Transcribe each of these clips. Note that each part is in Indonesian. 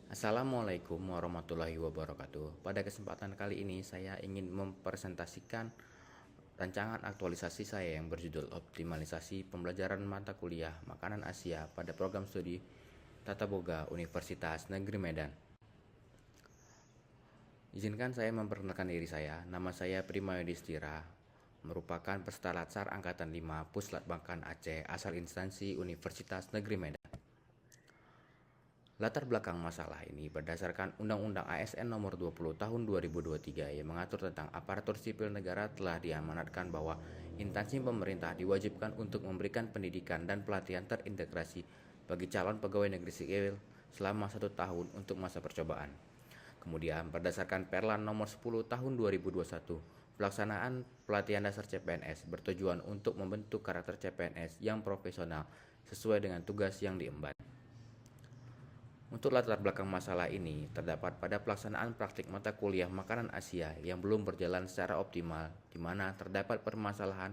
Assalamualaikum warahmatullahi wabarakatuh. Pada kesempatan kali ini saya ingin mempresentasikan rancangan aktualisasi saya yang berjudul Optimalisasi Pembelajaran Mata Kuliah Makanan Asia pada Program Studi Tata Boga Universitas Negeri Medan. Izinkan saya memperkenalkan diri saya. Nama saya Prima Yudhistira, merupakan peserta Latsar Angkatan 5 Puslatbangkan Aceh asal instansi Universitas Negeri Medan. Latar belakang masalah ini berdasarkan Undang-Undang ASN Nomor 20 Tahun 2023 yang mengatur tentang aparatur sipil negara telah diamanatkan bahwa instansi pemerintah diwajibkan untuk memberikan pendidikan dan pelatihan terintegrasi bagi calon pegawai negeri sipil selama 1 tahun untuk masa percobaan. Kemudian berdasarkan Perlan Nomor 10 Tahun 2021, pelaksanaan pelatihan dasar CPNS bertujuan untuk membentuk karakter CPNS yang profesional sesuai dengan tugas yang diemban. Untuk latar belakang masalah ini terdapat pada pelaksanaan praktik mata kuliah Makanan Asia yang belum berjalan secara optimal, di mana terdapat permasalahan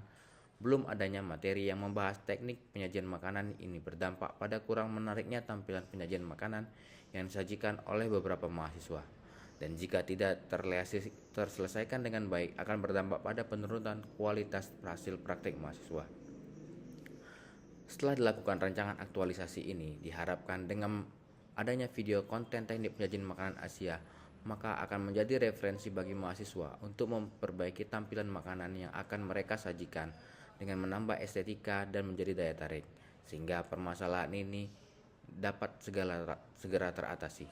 belum adanya materi yang membahas teknik penyajian makanan. Ini berdampak pada kurang menariknya tampilan penyajian makanan yang disajikan oleh beberapa mahasiswa. Dan jika tidak terselesaikan dengan baik, akan berdampak pada penurunan kualitas hasil praktik mahasiswa. Setelah dilakukan rancangan aktualisasi ini, diharapkan dengan adanya video konten teknik penyajian makanan Asia, maka akan menjadi referensi bagi mahasiswa untuk memperbaiki tampilan makanan yang akan mereka sajikan dengan menambah estetika dan menjadi daya tarik, sehingga permasalahan ini dapat segera teratasi.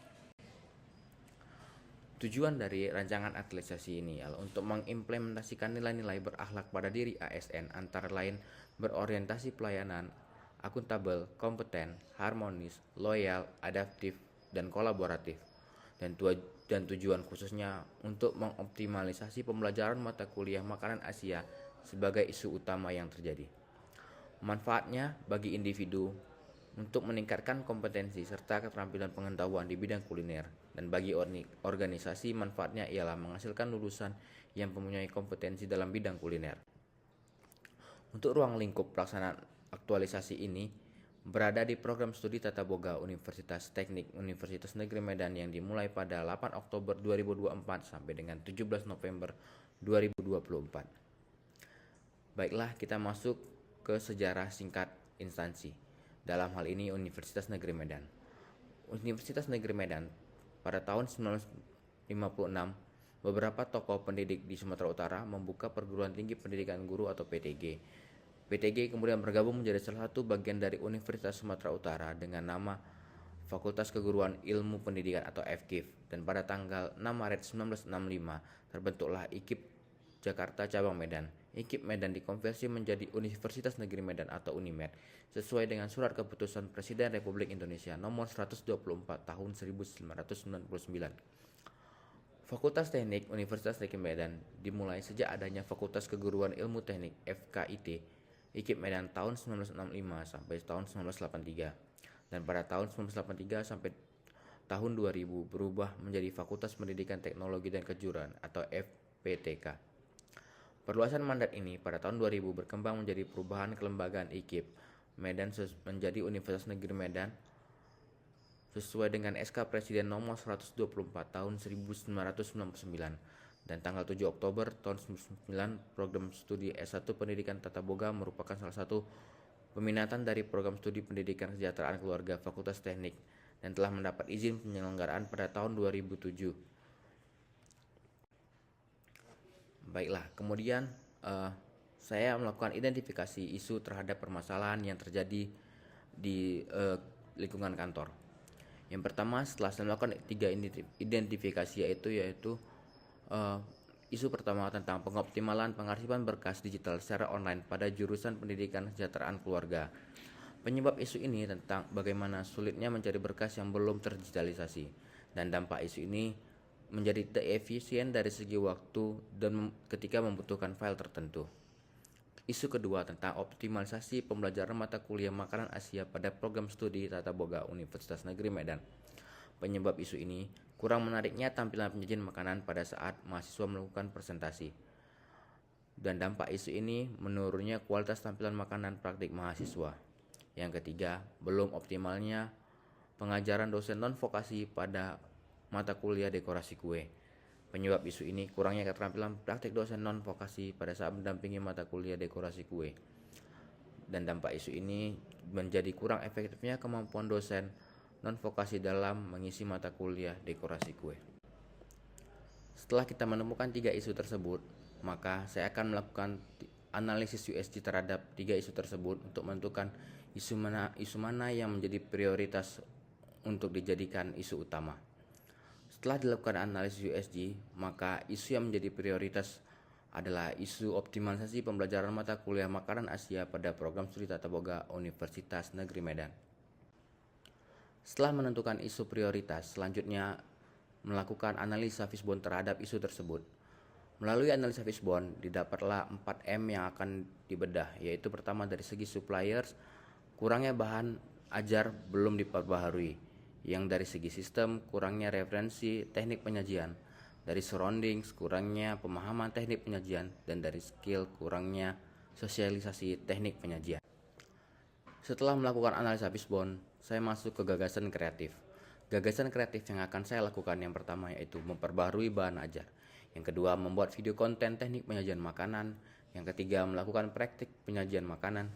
Tujuan dari rancangan aktualisasi ini adalah untuk mengimplementasikan nilai-nilai berakhlak pada diri ASN, antara lain berorientasi pelayanan, akuntabel, kompeten, harmonis, loyal, adaptif, dan kolaboratif. Dan tujuan khususnya untuk mengoptimalisasi pembelajaran mata kuliah Makanan Asia sebagai isu utama yang terjadi. Manfaatnya bagi individu untuk meningkatkan kompetensi serta keterampilan pengetahuan di bidang kuliner, dan bagi organisasi manfaatnya ialah menghasilkan lulusan yang mempunyai kompetensi dalam bidang kuliner. Untuk ruang lingkup pelaksanaan aktualisasi ini berada di program studi Tata Boga Universitas Teknik Universitas Negeri Medan yang dimulai pada 8 Oktober 2024 sampai dengan 17 November 2024. Baiklah, kita masuk ke sejarah singkat instansi. Dalam hal ini Universitas Negeri Medan. Universitas Negeri Medan pada tahun 1956, beberapa tokoh pendidik di Sumatera Utara membuka perguruan tinggi pendidikan guru atau PTG. PTG kemudian bergabung menjadi salah satu bagian dari Universitas Sumatera Utara dengan nama Fakultas Keguruan Ilmu Pendidikan atau FKIP, dan pada tanggal 6 Maret 1965 terbentuklah IKIP Jakarta Cabang Medan. IKIP Medan dikonversi menjadi Universitas Negeri Medan atau UNIMED sesuai dengan Surat Keputusan Presiden Republik Indonesia Nomor 124 Tahun 1999. Fakultas Teknik Universitas Negeri Medan dimulai sejak adanya Fakultas Keguruan Ilmu Teknik FKIT IKIP Medan tahun 1965 sampai tahun 1983, dan pada tahun 1983 sampai tahun 2000 berubah menjadi Fakultas Pendidikan Teknologi dan Kejuruan atau FPTK. Perluasan mandat ini pada tahun 2000 berkembang menjadi perubahan kelembagaan IKIP Medan menjadi Universitas Negeri Medan sesuai dengan SK Presiden Nomor 124 Tahun 1999, dan tanggal 7 Oktober tahun 1999 program studi S1 Pendidikan Tata Boga merupakan salah satu peminatan dari program studi Pendidikan Kesejahteraan Keluarga Fakultas Teknik dan telah mendapat izin penyelenggaraan pada tahun 2007. Baiklah, kemudian saya melakukan identifikasi isu terhadap permasalahan yang terjadi di lingkungan kantor. Yang pertama, setelah saya melakukan 3 identifikasi yaitu isu pertama tentang pengoptimalan pengarsipan berkas digital secara online pada jurusan Pendidikan Kesejahteraan Keluarga. Penyebab isu ini tentang bagaimana sulitnya mencari berkas yang belum terdigitalisasi, dan dampak isu ini menjadi tidak efisien dari segi waktu dan ketika membutuhkan file tertentu. Isu kedua tentang optimalisasi pembelajaran mata kuliah Makanan Asia pada program studi Tata Boga Universitas Negeri Medan. Penyebab isu ini kurang menariknya tampilan penyajian makanan pada saat mahasiswa melakukan presentasi, dan dampak isu ini menurunnya kualitas tampilan makanan praktik mahasiswa. Yang ketiga, belum optimalnya pengajaran dosen non-vokasi pada mata kuliah dekorasi kue. Penyebab isu ini kurangnya keterampilan praktik dosen non-vokasi pada saat mendampingi mata kuliah dekorasi kue. Dan dampak isu ini menjadi kurang efektifnya kemampuan dosen non-vokasi dalam mengisi mata kuliah dekorasi kue. Setelah kita menemukan 3 isu tersebut, maka saya akan melakukan analisis USG terhadap 3 isu tersebut untuk menentukan isu mana yang menjadi prioritas untuk dijadikan isu utama. Setelah dilakukan analisis USG, maka isu yang menjadi prioritas adalah isu optimalisasi pembelajaran mata kuliah makanan Asia pada program studi Tata Boga Universitas Negeri Medan. Setelah menentukan isu prioritas, selanjutnya melakukan analisa fishbone terhadap isu tersebut. Melalui analisa fishbone, didapatlah 4M yang akan dibedah, yaitu pertama dari segi suppliers, kurangnya bahan ajar belum diperbaharui. Yang dari segi sistem, kurangnya referensi teknik penyajian. Dari surroundings, kurangnya pemahaman teknik penyajian. Dan dari skill, kurangnya sosialisasi teknik penyajian. Setelah melakukan analisa fishbone, saya masuk ke gagasan kreatif. Gagasan kreatif yang akan saya lakukan yang pertama yaitu memperbarui bahan ajar. Yang kedua, membuat video konten teknik penyajian makanan. Yang ketiga, melakukan praktik penyajian makanan.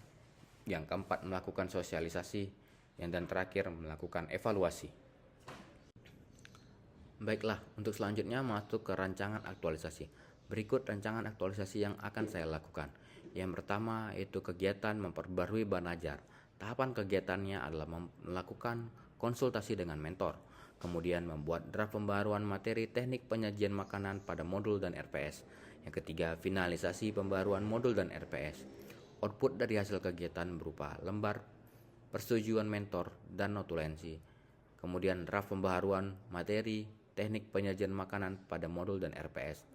Yang keempat, melakukan sosialisasi. Yang dan terakhir, melakukan evaluasi. Baiklah, untuk selanjutnya masuk ke rancangan aktualisasi. Berikut rancangan aktualisasi yang akan saya lakukan. Yang pertama yaitu kegiatan memperbarui bahan ajar. Tahapan kegiatannya adalah melakukan konsultasi dengan mentor. Kemudian membuat draft pembaruan materi teknik penyajian makanan pada modul dan RPS. Yang ketiga, finalisasi pembaruan modul dan RPS. Output dari hasil kegiatan berupa lembar persetujuan mentor dan notulensi. Kemudian draft pembaharuan materi teknik penyajian makanan pada modul dan RPS.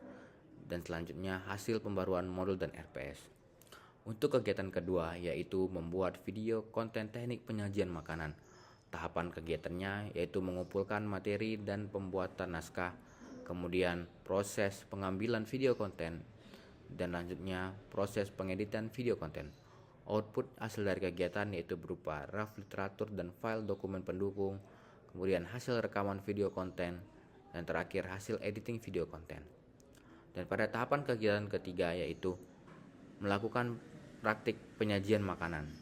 Dan selanjutnya hasil pembaruan modul dan RPS. Untuk kegiatan kedua yaitu membuat video konten teknik penyajian makanan. Tahapan kegiatannya yaitu mengumpulkan materi dan pembuatan naskah, kemudian proses pengambilan video konten, dan lanjutnya proses pengeditan video konten. Output hasil dari kegiatan yaitu berupa draft literatur dan file dokumen pendukung, kemudian hasil rekaman video konten, dan terakhir hasil editing video konten. Dan pada tahapan kegiatan ketiga yaitu melakukan praktik penyajian makanan.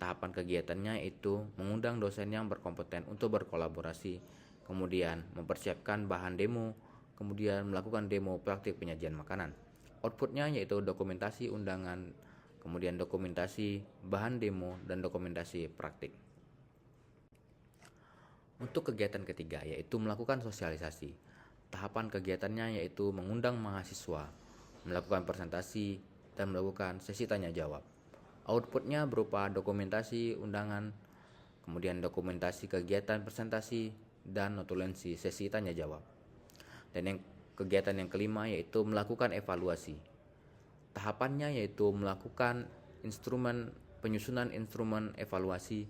Tahapan kegiatannya yaitu mengundang dosen yang berkompeten untuk berkolaborasi, kemudian mempersiapkan bahan demo, kemudian melakukan demo praktik penyajian makanan. Outputnya yaitu dokumentasi undangan, kemudian dokumentasi bahan demo, dan dokumentasi praktik. Untuk kegiatan ketiga yaitu melakukan sosialisasi. Tahapan kegiatannya yaitu mengundang mahasiswa, melakukan presentasi, dan melakukan sesi tanya jawab. Outputnya berupa dokumentasi undangan, kemudian dokumentasi kegiatan presentasi, dan notulensi sesi tanya jawab. Dan kegiatan yang kelima yaitu melakukan evaluasi. Tahapannya yaitu melakukan penyusunan instrumen evaluasi,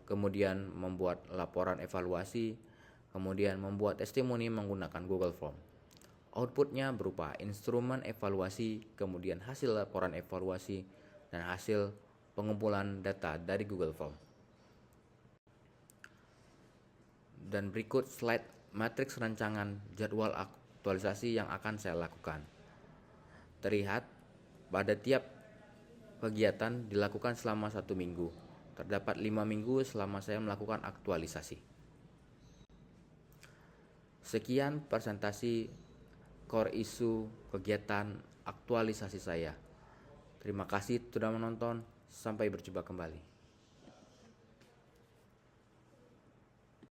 kemudian membuat laporan evaluasi, kemudian membuat testimoni menggunakan Google Form. Outputnya berupa instrumen evaluasi, kemudian hasil laporan evaluasi, dan hasil pengumpulan data dari Google Form. Dan berikut slide matriks rancangan jadwal aktualisasi yang akan saya lakukan. Terlihat pada tiap kegiatan dilakukan selama 1 minggu. Terdapat 5 minggu selama saya melakukan aktualisasi. Sekian presentasi core isu kegiatan aktualisasi saya. Terima kasih sudah menonton. Sampai berjumpa kembali.